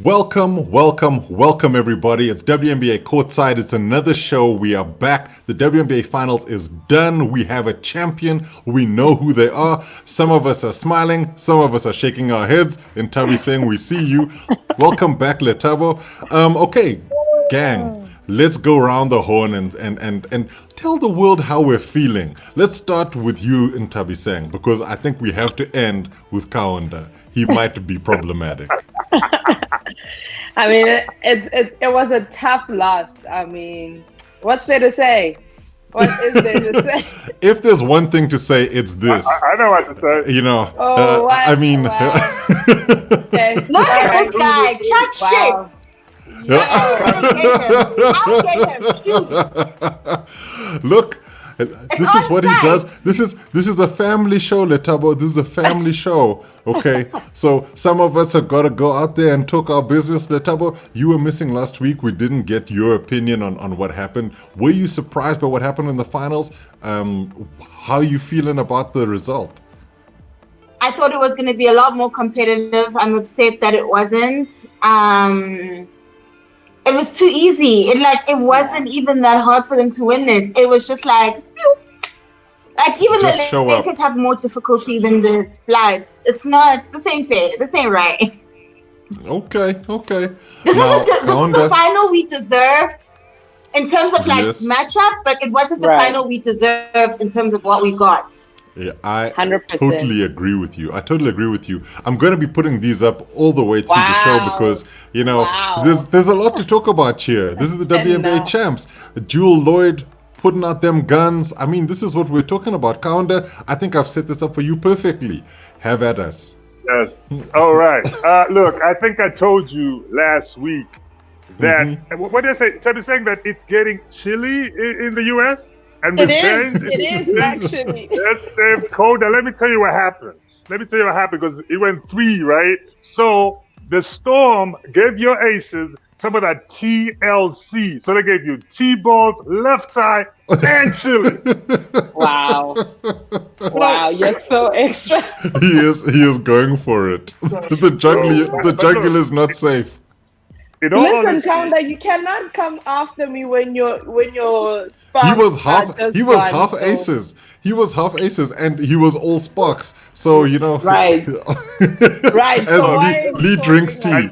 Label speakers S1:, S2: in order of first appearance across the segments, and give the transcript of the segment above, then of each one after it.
S1: Welcome, everybody. It's WNBA Courtside. It's another show. We are back. The WNBA Finals is done. We have a champion. We know who they are. Some of us are smiling. Some of us are shaking our heads. Nthabiseng, we see you. Welcome back, Lethabo. Okay, gang, let's go around the horn and tell the world how we're feeling. Let's start with you, Nthabiseng, because I think we have to end with Kaunda. He might be problematic.
S2: I mean, it was a tough loss. I mean, what's there to say? What is there to say?
S1: If there's one thing to say, it's this.
S3: I know what to say.
S1: You know,
S2: what?
S1: I mean...
S2: Wow. Okay.
S4: Look at this guy. Chat
S2: Wow.
S4: shit.
S1: Look, this is what he does. This is a family show, Lethabo. This is a family show. Okay, so some of us have got to go out there and talk our business. Lethabo, you were missing last week. We didn't get your opinion on what happened. Were you surprised by what happened in the finals? How are you feeling about the result?
S4: I thought it was going to be a lot more competitive. I'm upset that it wasn't. It was too easy. It wasn't even that hard for them to win this. It was just like even
S1: Just
S4: the Lakers have more difficulty than the Flight. It's not. This ain't fair. This ain't right.
S1: Okay.
S4: This
S1: Now,
S4: is the final we deserved in terms of matchup, but it wasn't the final we deserved in terms of what we got.
S1: Yeah, I
S2: 100%.
S1: totally agree with you. I'm going to be putting these up all the way through the show because, you know, there's a lot to talk about here. This is the WNBA champs. Jewel Lloyd putting out them guns. I mean, this is what we're talking about. Kaunda, I think I've set this up for you perfectly. Have at us.
S3: Yes. All right. Look, I think I told you last week that, what did I say? Chama saying that it's getting chilly in the U.S.? And
S2: It is actually.
S3: Let's say, Kaunda, let me tell you what happened. Because it went 3, right? So the Storm gave your aces some of that TLC. So they gave you T-balls, left eye, and chili.
S2: Wow, you're so extra.
S1: He is going for it. The jugular is not safe.
S2: Listen, Kaunda, you cannot come after me when you're sparks.
S1: He was half
S3: aces.
S1: He was half aces, and he was all sparks. So you know,
S2: right.
S1: As
S2: So
S1: Lee drinks tea.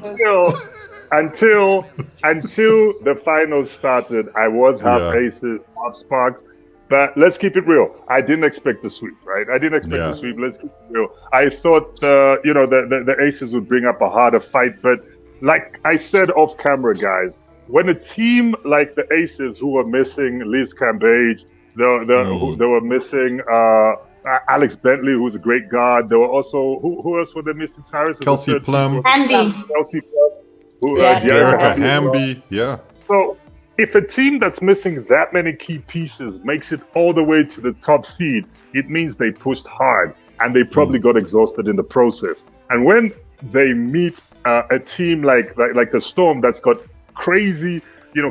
S3: Until the finals started, I was half aces, half sparks. But let's keep it real. I didn't expect the sweep, right? The sweep. Let's keep it real. I thought, the aces would bring up a harder fight, but like I said off camera, guys, when a team like the Aces, who were missing Liz Cambage, they were missing Alex Bentley, who's a great guard. There were also who else were they missing? Cyrus,
S1: Kelsey Plum,
S3: Kelsey Plum,
S1: Erica Hamby, yeah.
S3: So if a team that's missing that many key pieces makes it all the way to the top seed, it means they pushed hard and they probably got exhausted in the process. And when they meet a team like the Storm that's got crazy,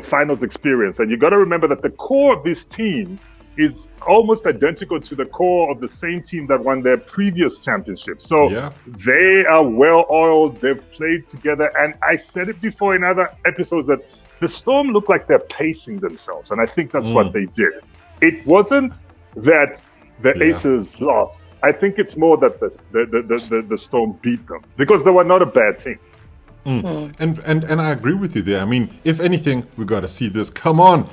S3: finals experience. And you got to remember that the core of this team is almost identical to the core of the same team that won their previous championship. So they are well-oiled. They've played together. And I said it before in other episodes that the Storm look like they're pacing themselves. And I think that's what they did. It wasn't that the Aces lost. I think it's more that the Storm beat them because they were not a bad team.
S1: And I agree with you there. I mean, if anything, we got to see this. Come on,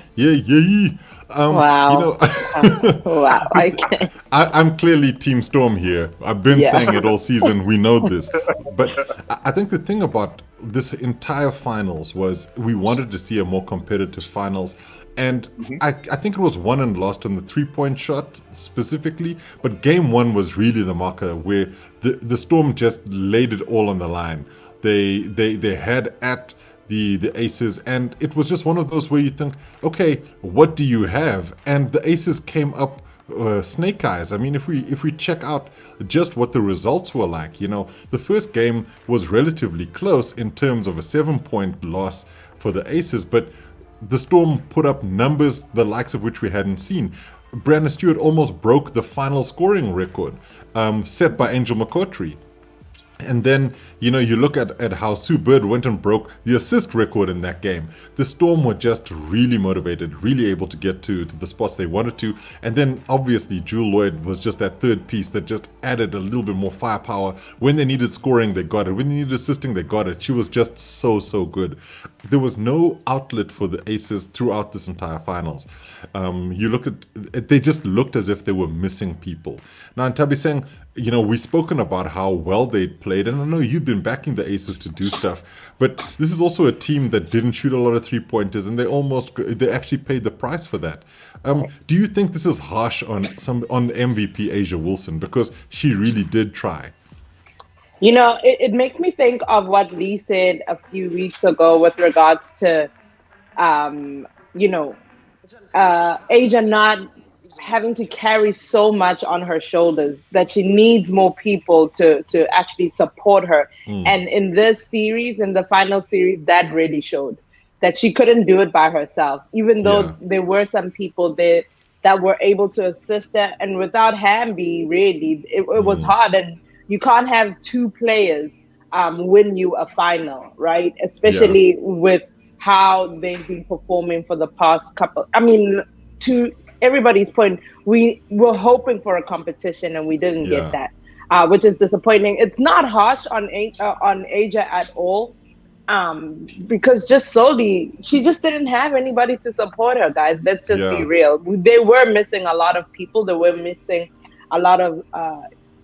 S2: Wow. Wow.
S1: I'm clearly Team Storm here. I've been saying it all season. We know this. But I think the thing about this entire finals was we wanted to see a more competitive finals. And I think it was won and lost on the 3-point shot specifically. But game 1 was really the marker where the Storm just laid it all on the line. They had at the Aces, and it was just one of those where you think, okay, what do you have? And the Aces came up snake eyes. I mean, if we check out just what the results were like, the first game was relatively close in terms of a 7-point loss for the Aces, but the Storm put up numbers the likes of which we hadn't seen. Breanna Stewart almost broke the final scoring record set by McCoughtry. And then, you look at how Sue Bird went and broke the assist record in that game. The Storm were just really motivated, really able to get to the spots they wanted to. And then, obviously, Jewel Lloyd was just that third piece that just added a little bit more firepower. When they needed scoring, they got it. When they needed assisting, they got it. She was just so good. There was no outlet for the Aces throughout this entire finals. You look at, they just looked as if they were missing people. Now, Nthabiseng, we've spoken about how well they played, and I know you've been backing the Aces to do stuff, but this is also a team that didn't shoot a lot of three-pointers, and they actually paid the price for that. Do you think this is harsh on MVP Asia Wilson, because she really did try?
S2: It makes me think of what Lee said a few weeks ago with regards to, Asia not having to carry so much on her shoulders, that she needs more people to actually support her. And in this series, in the final series, that really showed that she couldn't do it by herself, even though there were some people there that were able to assist her. And without Hamby, really, it was hard. And you can't have two players win you a final, right? Especially with how they've been performing for the past couple. I mean, to everybody's point, we were hoping for a competition and we didn't get that, which is disappointing. It's not harsh on Asia at all, because just solely, she just didn't have anybody to support her, guys. Let's just be real. They were missing a lot of people. They were missing a lot of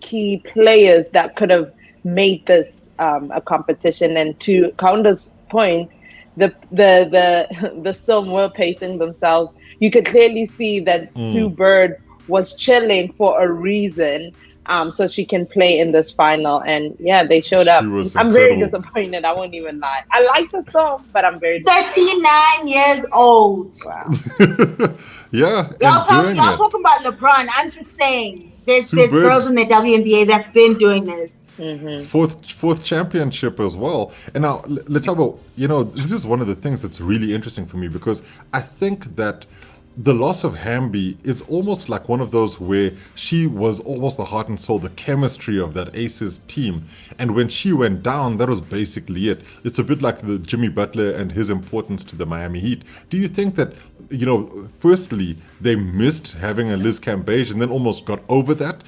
S2: key players that could have made this a competition. And to Kaunda's point, the Storm were pacing themselves. You could clearly see that Sue Bird was chilling for a reason, so she can play in this final. And they showed up. I'm very disappointed. I won't even lie. I like the Storm, but I'm very
S4: 39 years old.
S2: Wow.
S4: Y'all talking about LeBron. I'm just saying, there's girls in the WNBA that's been doing this.
S1: Fourth championship as well. And now, Lethabo, this is one of the things that's really interesting for me, because I think that the loss of Hamby is almost like one of those where she was almost the heart and soul, the chemistry of that Aces team. And when she went down, that was basically it. It's a bit like the Jimmy Butler and his importance to the Miami Heat. Do you think that, firstly, they missed having a Liz Cambage and then almost got over that?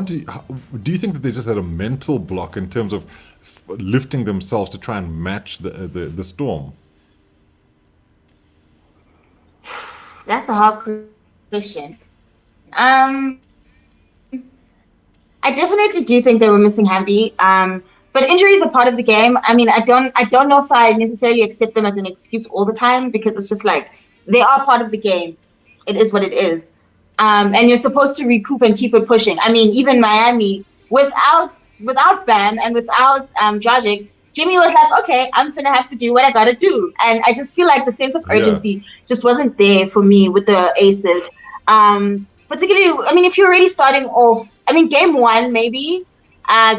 S1: Do you think that they just had a mental block in terms of lifting themselves to try and match the Storm?
S4: That's a hard question. I definitely do think they were missing Hamby. But injuries are part of the game. I mean, I don't know if I necessarily accept them as an excuse all the time, because it's just like, they are part of the game. It is what it is. And you're supposed to recoup and keep it pushing. I mean, even Miami, without Bam and without Dragic, Jimmy was like, okay, I'm going to have to do what I got to do. And I just feel like the sense of urgency just wasn't there for me with the Aces. Particularly, I mean, if you're already starting off, I mean, game one, maybe.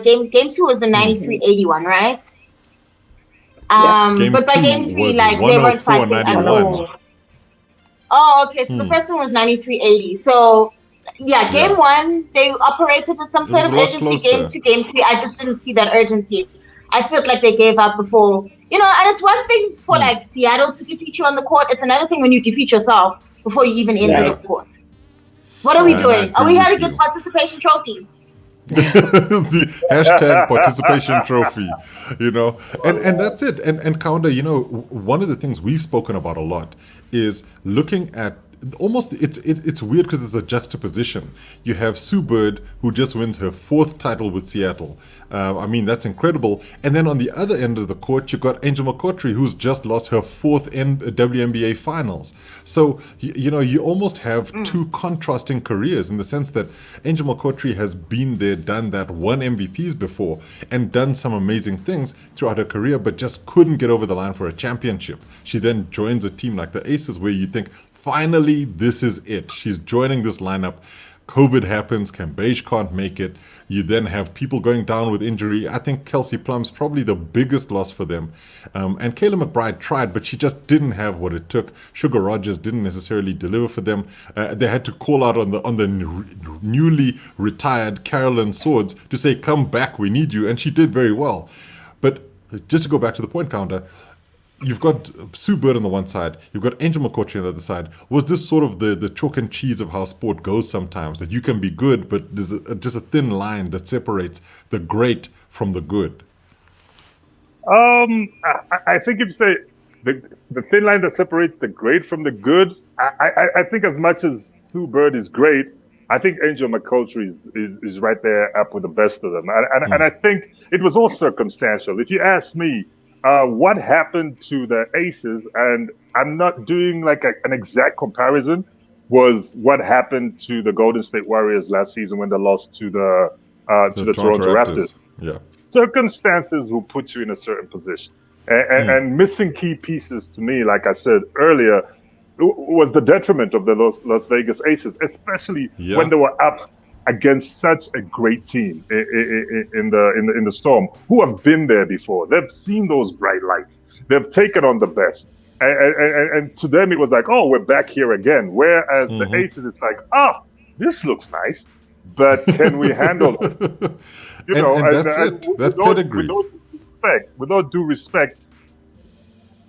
S4: Game two was the 93-81, right? But by game three, like, they weren't fighting at all. Oh, okay. So the first one was 93-80. So, game one, they operated with some sort of urgency. Game two, game three, I just didn't see that urgency. I felt like they gave up before, and it's one thing for like Seattle to defeat you on the court. It's another thing when you defeat yourself before you even enter the court. What are we doing? Are we here to get participation trophies?
S1: The hashtag participation trophy, and that's it. And Kaunda, one of the things we've spoken about a lot is looking at almost, it's weird because it's a juxtaposition. You have Sue Bird, who just wins her 4th title with Seattle. I mean, that's incredible. And then on the other end of the court, you've got Angel McCoughtry, who's just lost her 4th WNBA Finals. So, you almost have two contrasting careers, in the sense that Angel McCoughtry has been there, done that, won MVPs before, and done some amazing things throughout her career, but just couldn't get over the line for a championship. She then joins a team like the Aces, where you think, finally, this is it. She's joining this lineup. COVID happens, Cambage can't make it. You then have people going down with injury. I think Kelsey Plum's probably the biggest loss for them. And Kayla McBride tried, but she just didn't have what it took. Sugar Rogers didn't necessarily deliver for them. They had to call out on the newly retired Carolyn Swords to say, come back, we need you. And she did very well. But just to go back to the point counter, you've got Sue Bird on the one side, you've got Angel McCoughtry on the other side. Was this sort of the chalk and cheese of how sport goes sometimes, that you can be good, but there's just a thin line that separates the great from the good?
S3: I think if you say the thin line that separates the great from the good, I think as much as Sue Bird is great, I think Angel McCoughtry is right there up with the best of them. And I think it was all circumstantial. If you ask me, what happened to the Aces, and I'm not doing like an exact comparison, was what happened to the Golden State Warriors last season when they lost to the Toronto Raptors.
S1: Yeah.
S3: Circumstances will put you in a certain position. And missing key pieces, to me, like I said earlier, was the detriment of the Las Vegas Aces, especially when they were up against such a great team in the Storm, who have been there before. They've seen those bright lights. They've taken on the best. And to them, it was like, oh, we're back here again. Whereas the Aces, it's like, oh, this looks nice, but can we handle it?
S1: And that's it. That's pedigree.
S3: With all due respect,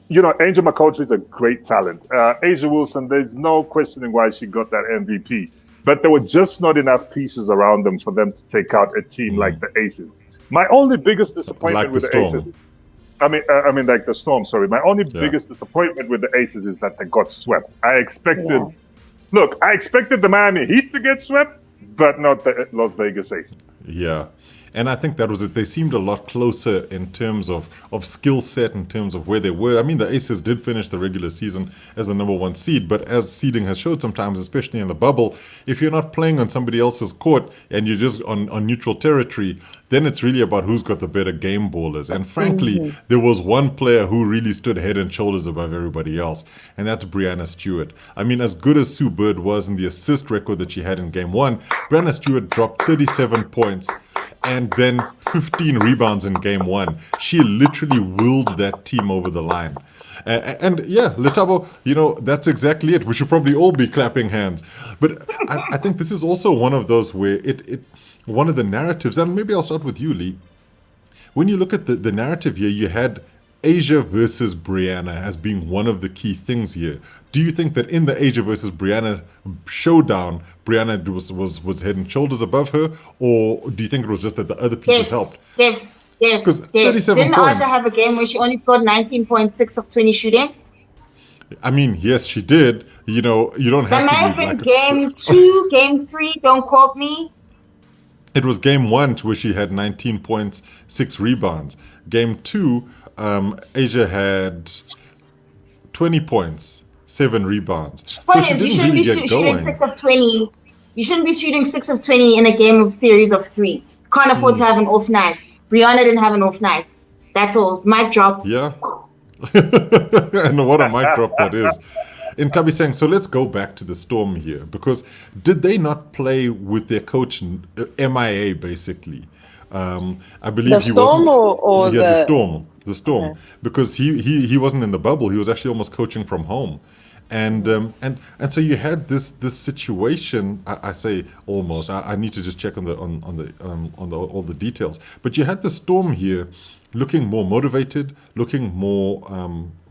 S3: Angel McCoughtry is a great talent. Asia Wilson, there's no questioning why she got that MVP. But there were just not enough pieces around them for them to take out a team like the Aces. My only biggest disappointment with the Aces, I mean, like the Storm. Sorry, my only biggest disappointment with the Aces is that they got swept. I expected the Miami Heat to get swept, but not the Las Vegas Aces.
S1: Yeah. And I think that was it. They seemed a lot closer in terms of skill set, in terms of where they were. I mean, the Aces did finish the regular season as the number one seed, but as seeding has showed sometimes, especially in the bubble, if you're not playing on somebody else's court and you're just on neutral territory, then it's really about who's got the better game ballers. And frankly, there was one player who really stood head and shoulders above everybody else, and that's Breanna Stewart. I mean, as good as Sue Bird was in the assist record that she had in game one, Breanna Stewart dropped 37 points and then 15 rebounds in game one. She literally willed that team over the line. And yeah, Lethabo, that's exactly it. We should probably all be clapping hands. But I think this is also one of those where one of the narratives, and maybe I'll start with you, Lee. When you look at the narrative here, you had Asia versus Breanna as being one of the key things here. Do you think that in the Asia versus Breanna showdown, Breanna was head and shoulders above her, or do you think it was just that the other pieces helped?
S4: Yes.
S1: 37
S4: Didn't
S1: points.
S4: Aja have a game where she only scored 19.6 of 20 shooting?
S1: I mean, yes, she did. You don't have
S4: That
S1: to.
S4: might have been game 2, game 3. Don't quote me.
S1: It was game 1 where she had 19 points, 6 rebounds. Game 2, Asia had 20 points, 7 rebounds.
S4: Point
S1: So she
S4: is, you
S1: didn't
S4: shouldn't
S1: really
S4: be
S1: get
S4: shooting
S1: going.
S4: 6 of 20. You shouldn't be shooting 6 of 20 in a game of series of 3. Can't afford to have an off night. Breanna didn't have an off night. That's all. Mic drop.
S1: Yeah. And what a mic drop that is. Nthabiseng, so let's go back to the Storm here, because did they not play with their coach MIA basically? I believe
S2: The
S1: he
S2: Storm
S1: wasn't.
S2: or
S1: yeah,
S2: the
S1: the Storm,
S2: Okay.
S1: because he wasn't in the bubble. He was actually almost coaching from home. And so you had this situation. I say almost. I need to just check on all the details. But you had the Storm here, looking more motivated, looking more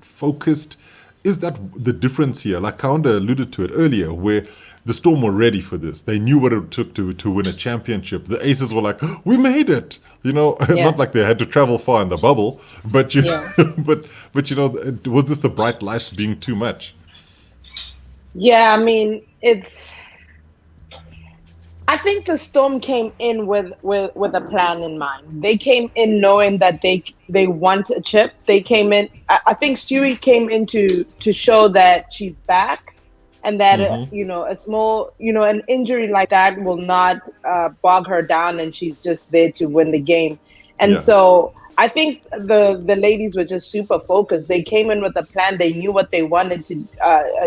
S1: focused. Is that the difference here? Like Kaunda alluded to it earlier, where the Storm were ready for this. They knew what it took to win a championship. The Aces were like, we made it. Not like they had to travel far in the bubble, but but was this the bright lights being too much?
S2: Yeah, I mean, I think the Storm came in with a plan in mind. They came in knowing that they want a chip. They came in. I think Stewie came in to show that she's back, and that a small an injury like that will not bog her down, and she's just there to win the game. And
S1: Yeah.
S2: so I think the ladies were just super focused. They came in with a plan. They knew what they wanted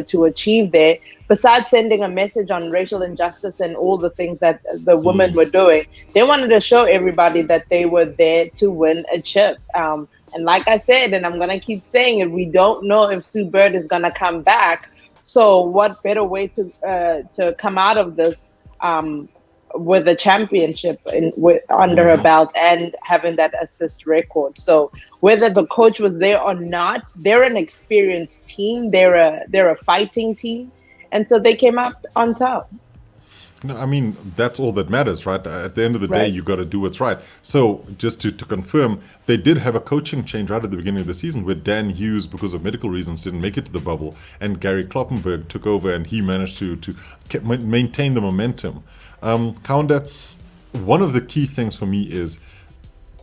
S2: to achieve there. Besides sending a message on racial injustice and all the things that the women were doing, they wanted to show everybody that they were there to win a chip. And like I said, and I'm going to keep saying it, we don't know if Sue Bird is going to come back. So what better way to come out of this with a championship under her belt and having that assist record. So whether the coach was there or not, they're an experienced team. They're a fighting team, and so they came out on top.
S1: No, I mean, that's all that matters, right? At the end of the day,
S2: Right.
S1: you got to do what's right. So just to confirm, they did have a coaching change right at the beginning of the season where Dan Hughes, because of medical reasons, didn't make it to the bubble, and Gary Kloppenberg took over, and he managed to maintain the momentum. Kaunda, one of the key things for me is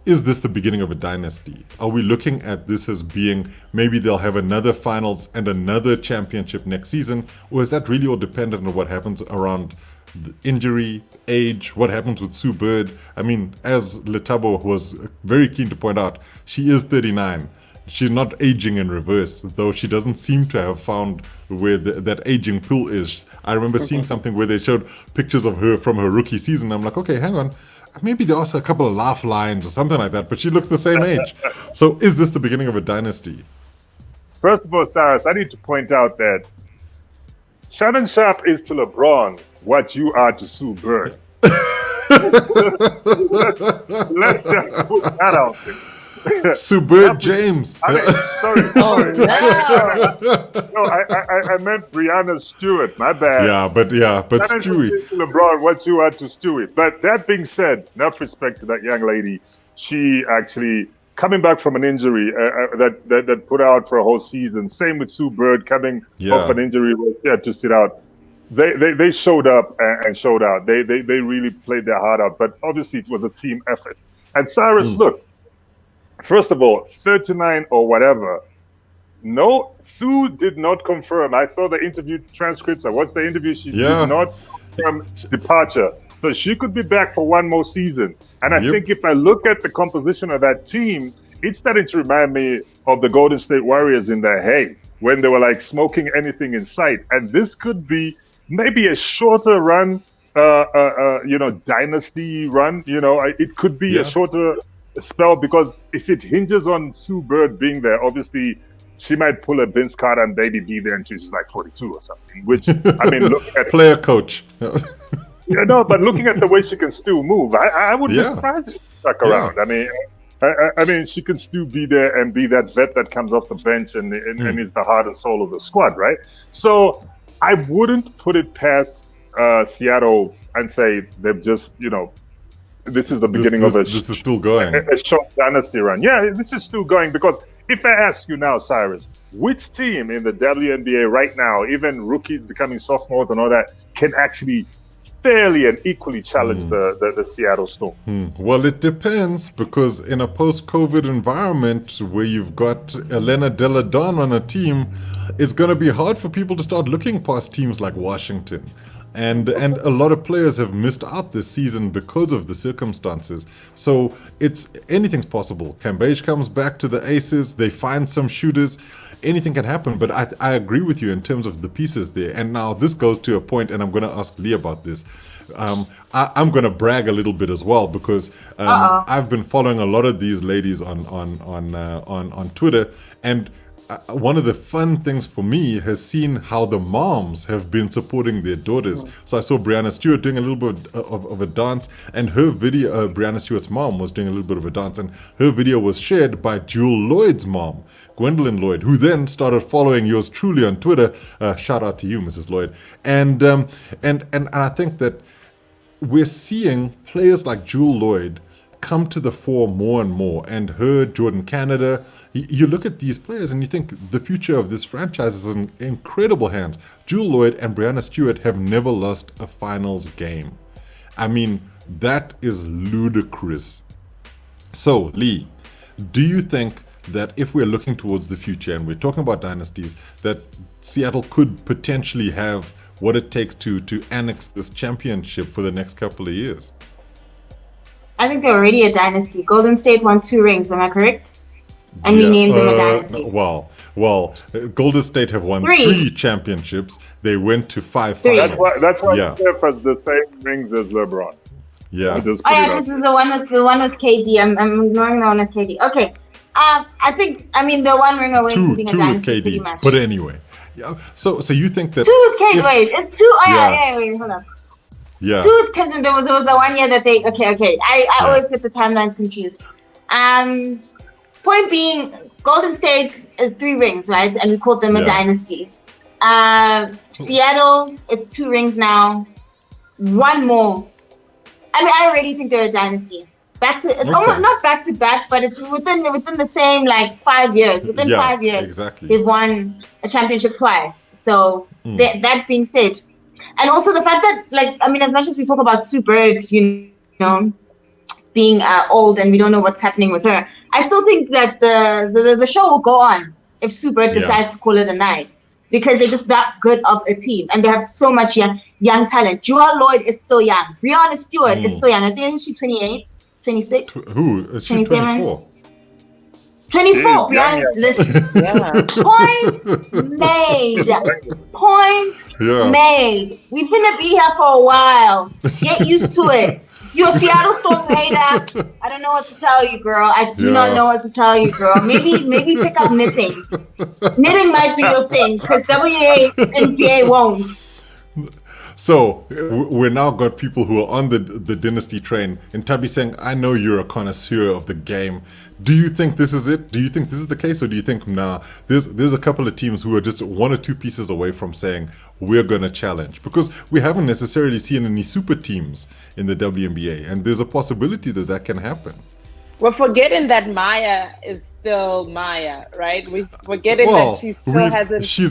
S1: this the beginning of a dynasty? Are we looking at this as being maybe they'll have another finals and another championship next season? Or is that really all dependent on what happens around the injury, age, what happens with Sue Bird? I mean, as Lethabo was very keen to point out, she is 39. She's not aging in reverse, though she doesn't seem to have found where that aging pool is. I remember seeing something where they showed pictures of her from her rookie season. I'm like, okay, hang on. Maybe there are a couple of laugh lines or something like that, but she looks the same age. So is this the beginning of a dynasty?
S3: First of all, Cyrus, I need to point out that Shannon Sharp is to LeBron what you are to Sue Bird. Let's just put that out there.
S1: Sue Bird James.
S3: I mean, sorry.
S2: Oh, no.
S3: No, I meant Breanna Stewart. My bad.
S1: but Stewie.
S3: LeBron, what you are to Stewie. But that being said, enough respect to that young lady. She actually coming back from an injury that put her out for a whole season. Same with Sue Bird coming off an injury where she had to sit out. They showed up and showed out. They really played their heart out. But obviously it was a team effort. And Cyrus, look. First of all, 39 or whatever. No, Sue did not confirm. I saw the interview transcripts. I watched the interview. She did not confirm departure. So she could be back for one more season. And I think if I look at the composition of that team, it's starting to remind me of the Golden State Warriors in their heyday, when they were like smoking anything in sight. And this could be maybe a shorter run, dynasty run. It could be a shorter spell, because if it hinges on Sue Bird being there, obviously she might pull a Vince Carter and baby be there until she's like 42 or something, which, I mean, look at
S1: player coach.
S3: But looking at the way she can still move, I wouldn't be surprised if she stuck around. I mean, she can still be there and be that vet that comes off the bench and is the heart and soul of the squad, right? So I wouldn't put it past Seattle and say they've just, this is the beginning of
S1: this is still going.
S3: A short dynasty run. Yeah, this is still going, because if I ask you now, Cyrus, which team in the WNBA right now, even rookies becoming sophomores and all that, can actually fairly and equally challenge the Seattle Storm?
S1: Well, it depends, because in a post-COVID environment where you've got Elena Delle Donne on a team, it's going to be hard for people to start looking past teams like Washington. And a lot of players have missed out this season because of the circumstances. So anything's possible. Cambage comes back to the Aces. They find some shooters. Anything can happen. But I agree with you in terms of the pieces there. And now this goes to a point, and I'm going to ask Lee about this. I'm going to brag a little bit as well, because I've been following a lot of these ladies on Twitter, and one of the fun things for me has seen how the moms have been supporting their daughters. So I saw Breanna Stewart doing a little bit of a dance, and her video, Breanna Stewart's mom was doing a little bit of a dance, and her video was shared by Jewel Lloyd's mom, Gwendolyn Lloyd, who then started following yours truly on Twitter. Shout out to you, Mrs. Lloyd. And I think that we're seeing players like Jewel Lloyd come to the fore more and more, and her, Jordan Canada. You look at these players and you think the future of this franchise is in incredible hands. Jewel Lloyd and Breanna Stewart have never lost a finals game. I mean, that is ludicrous. So, Lee, do you think that if we're looking towards the future and we're talking about dynasties, that Seattle could potentially have what it takes to annex this championship for the next couple of years?
S4: I think they're already a dynasty. Golden State won 2 rings, am I correct? And we named them a dynasty.
S1: Well, Golden State have won 3 championships. They went to 5 finals.
S3: That's why Steph has the same rings as LeBron.
S1: Yeah.
S4: This is the one with KD. I'm ignoring the one with KD. Okay. I think the one ring away from being a dynasty.
S1: Two with KD. But anyway. Yeah. So you think that
S4: 2 with KD? Wait, it's 2. Wait, hold on.
S1: Yeah.
S4: 2 because there was the one year that they. Okay. I always get the timelines confused. Point being, Golden State is 3 rings, right? And we called them a dynasty. Seattle, it's 2 rings now. 1 more. I already think they're a dynasty. Almost not back to back, but it's within the same 5 years. Within 5 years,
S1: exactly.
S4: They've won a championship twice. So that being said, and also the fact that as much as we talk about Sue Bird, being old and we don't know what's happening with her, I still think that the show will go on if Sue Bird decides to call it a night, because they're just that good of a team and they have so much young talent. Jewel Lloyd is still young. Breanna Stewart is still young. I think she's 28, 26.
S1: Who? She's 24.
S4: 24. Listen. Point made. Made. We've been be here for a while. Get used to it. You're a Seattle Storm hater. I don't know what to tell you, girl. I do not know what to tell you, girl. Maybe pick up knitting. Knitting might be your thing, because WNBA won't.
S1: So we're now got people who are on the dynasty train. And Nthabiseng, I know you're a connoisseur of the game. Do you think this is it? Do you think this is the case, or do you think there's a couple of teams who are just 1 or 2 pieces away from saying we're going to challenge? Because we haven't necessarily seen any super teams in the WNBA, and there's a possibility that can happen.
S2: We're forgetting that Maya is still Maya, right? We're forgetting that she still hasn't. She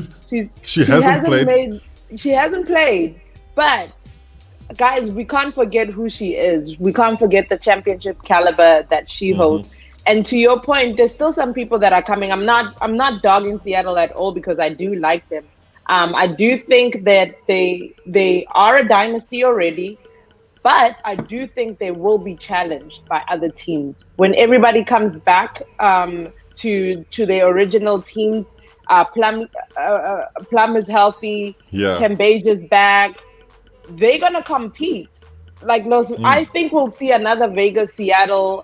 S2: hasn't played. She hasn't played. But, guys, we can't forget who she is. We can't forget the championship caliber that she holds. And to your point, there's still some people that are coming. I'm not dogging Seattle at all, because I do like them. I do think that they are a dynasty already, but I do think they will be challenged by other teams when everybody comes back to their original teams. Plum is healthy. Cambage's back. They're gonna compete. I think we'll see another Vegas-Seattle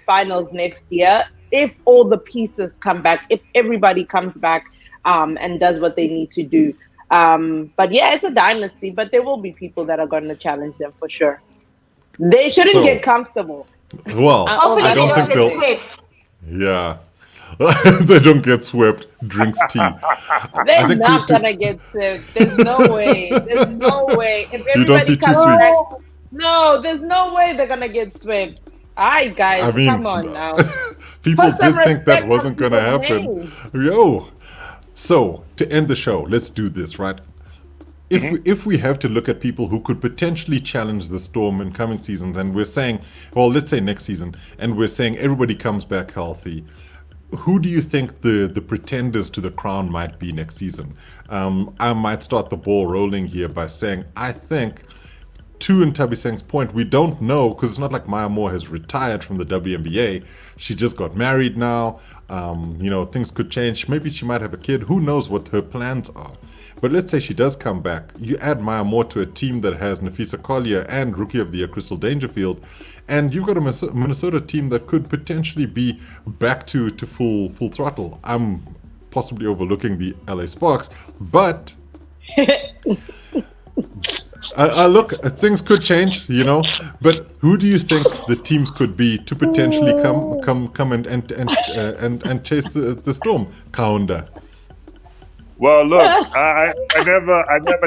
S2: finals next year if all the pieces come back, if everybody comes back and does what they need to do. But yeah, it's a dynasty, but there will be people that are going to challenge them for sure. They shouldn't get comfortable.
S1: Well, I don't think they'll. Yeah. They don't get swept, drinks tea.
S2: They're not going to get swept. There's no way. There's no way. If everybody comes back, no, there's no way they're going to get swept. Alright, guys, come on now.
S1: People did think that wasn't going to happen. So, to end the show, let's do this, right? If we have to look at people who could potentially challenge the Storm in coming seasons, and we're saying, well, let's say next season, and we're saying everybody comes back healthy, who do you think the pretenders to the crown might be next season? I might start the ball rolling here by saying, I think, to Nthabiseng's point, we don't know, because it's not like Maya Moore has retired from the WNBA. She just got married now. Things could change. Maybe she might have a kid. Who knows what her plans are? But let's say she does come back. You add Maya Moore to a team that has Nafisa Collier and Rookie of the Year Crystal Dangerfield, and you've got a Minnesota team that could potentially be back to full throttle. I'm possibly overlooking the LA Sparks, but look, things could change, But who do you think the teams could be to potentially come and chase the Storm? Kaunda.
S3: Well, look, I never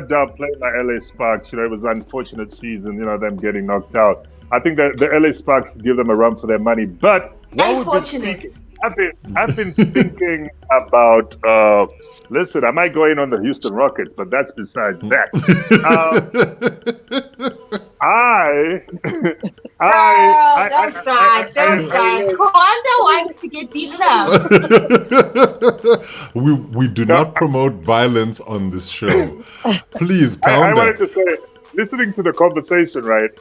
S3: downplayed my LA Sparks. It was an unfortunate season, them getting knocked out. I think that the LA Sparks give them a run for their money. But
S4: unfortunate.
S3: I've been thinking about. Listen, I might go in on the Houston Rockets, but that's besides that.
S4: Don't cry. Kaunda wants to get beaten up.
S1: We do not promote violence on this show. Please, Kaunda.
S3: I wanted to say, listening to the conversation, right?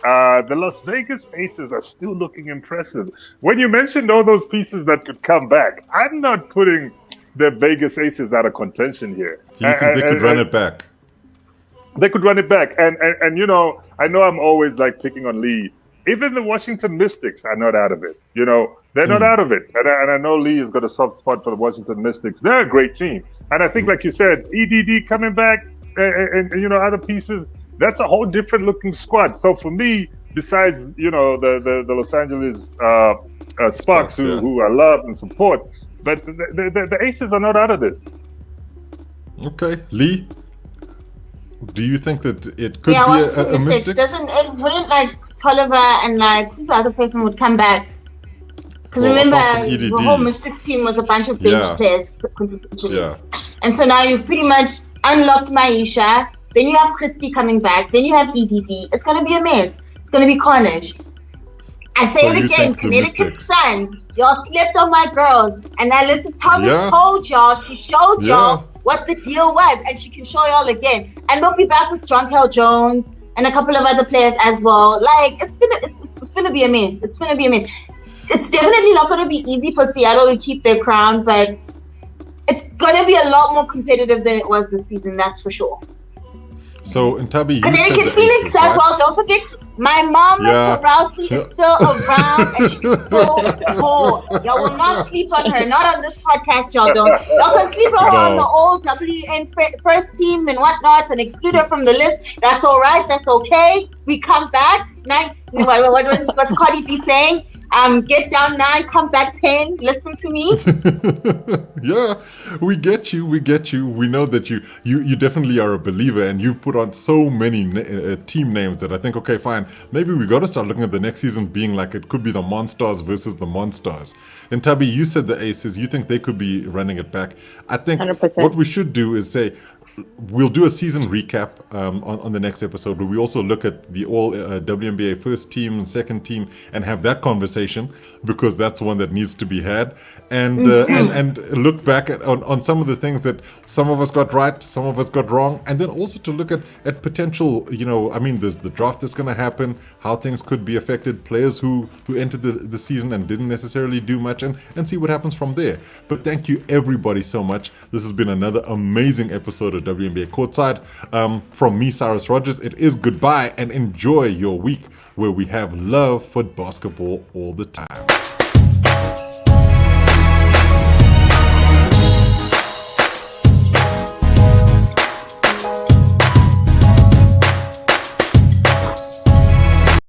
S3: The Las Vegas Aces are still looking impressive. When you mentioned all those pieces that could come back, I'm not putting the Vegas Aces out of contention here.
S1: Do you think they could run it back?
S3: They could run it back, and you know, I know I'm always like picking on Lee. Even the Washington Mystics are not out of it. You know, they're not out of it, and I know Lee has got a soft spot for the Washington Mystics. They're a great team, and I think, like you said, EDD coming back, and you know, other pieces. That's a whole different looking squad. So for me, besides you know the Los Angeles Sparks, who I love and support, but the Aces are not out of this.
S1: Okay, Lee. Do you think that it could be a Mystics?
S4: It wouldn't like Tolliver and like who's the other person would come back? Because remember, the whole Mystics team was a bunch of bench players.
S1: Yeah.
S4: And so now you've pretty much unlocked Maisha. Then you have Christy coming back. Then you have EDD. It's going to be a mess. It's going to be carnage. I say it again, Connecticut Sun. Y'all slept on my girls. And Alyssa Thomas told y'all, she showed y'all what the deal was. And she can show y'all again. And they'll be back with Jonquel Jones and a couple of other players as well. Like, it's gonna be a mess. It's gonna be a mess. It's definitely not gonna be easy for Seattle to keep their crown, but it's gonna be a lot more competitive than it was this season, that's for sure.
S1: So, Nthabi, you
S4: Connecticut
S1: said the
S4: Phoenix
S1: Aces,
S4: as
S1: right?
S4: well. Don't forget, my mama Rousey is still around and she's so cool. Y'all will not sleep on her. Not on this podcast, y'all don't. Y'all can sleep on her on the old WN first team and whatnot and exclude her from the list. That's all right. That's okay. We come back. What's Cardi B saying? Get down 9, come back 10. Listen to me.
S1: Yeah, we get you. We know that you definitely are a believer, and you've put on so many team names that I think, okay, fine. Maybe we got to start looking at the next season being like it could be the Monstars versus the Monstars. And Nthabi, you said the Aces. You think they could be running it back. I think
S2: 100%.
S1: What we should do is say, we'll do a season recap on the next episode where we also look at the all WNBA first team and second team and have that conversation, because that's one that needs to be had, and and look back on some of the things that some of us got right, some of us got wrong, and then also to look at potential, you know, I mean, there's the draft that's going to happen, how things could be affected, players who entered the season and didn't necessarily do much, and see what happens from there. But thank you everybody so much. This has been another amazing episode of WNBA Courtside. From me, Cyrus Rogers, it is goodbye and enjoy your week where we have love for basketball all the time.